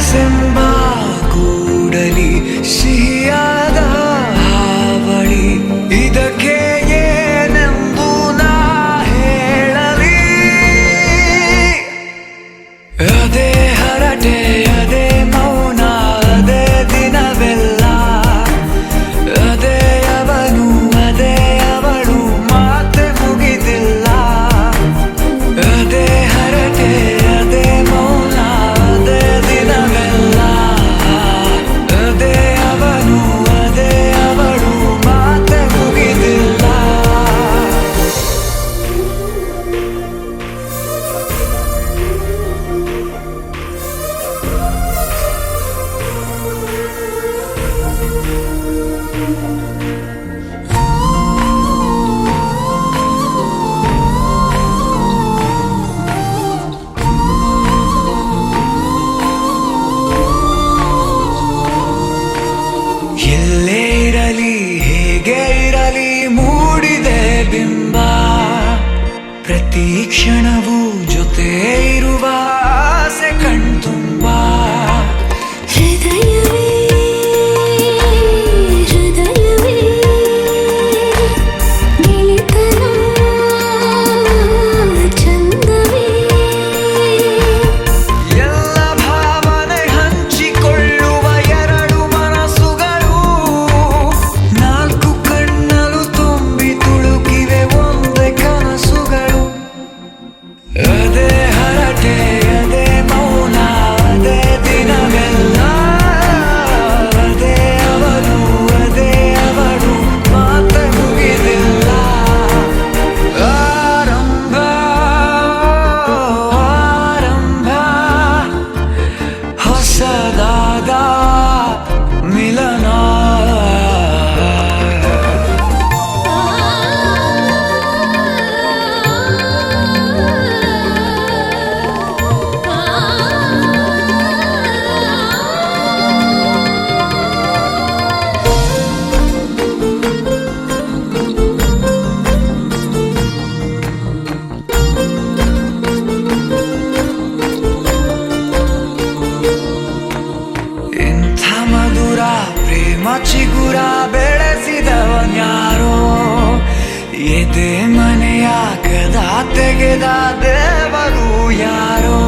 ಕನಸೆಂಬ ಕೂಡಲಿ ಸಿಹಿಯಾದ ಹಾವಳಿ ಇದಕ್ಕೆ ಏನೆಂದು ನಾ ಹೇಳಲಿ. ಅದೇ ಹರಟೆ ಅದೇ ಮೌನ ಅದೇ ದಿನವೆಲ್ಲ ಅದೇ ಅವನು ಅದೇ ಅವಳು ಮಾತೆ ಮುಗಿದಿಲ್ಲ. ಅದೇ ಹರಟೆ ಅದೇ ಮೌನ ಅದೇ ದಿನವೆಲ್ಲ ಅದೇ ಅವನು ಅದೇ ಅವಳು ಮಾತೆ ಮುಗಿದಿಲ್ಲ. ಎಲ್ಲೇ ಇರಲಿ ಹೇಗೆ ಇರಲಿ ಮೂಡಿದೆ ಬಿಂಬ ಪ್ರತಿ ಕ್ಷಣವೂ ಜೊತೆ ಇರುವ ಆಸೆ ಕಣ್ತುಂಬ. ಹೃದಯವೇ ಹೃದಯವೇ ಗೆಳೆತನ ಚಂದವೇ ಎಲ್ಲ ಭಾವನೆ ಹಂಚಿಕೊಳ್ಳುವ ಎರಡು ಮನಸ್ಸುಗಳು ನಾಲ್ಕು ಕಣ್ಣಲು ತುಂಬಿ ತುಳುಕಿವೆ ಒಂದೇ ಕನಸುಗಳು. ಅದೇ ಹರಟೆ ಅದೇ ಮೌನ ಅದೇ ದಿನವೆಲ್ಲ ಅದೇ ಅವನು ಅದೇ ಅವಳು ಮಾತೆ ಮುಗಿದಿಲ್ಲ. ಆರಂಭ ಆರಂಭ ಹೊಸದಾದ ಮಿಲನ. ಇಂಥ ಮಧುರ ಪ್ರೇಮ ಚಿಗುರ ಬೆಳೆಸಿದವನ್ಯಾರೋ ಎದೆ ಮನೆಯ ಕದ ತೆಗೆದ ದೇವರು ಯಾರೋ.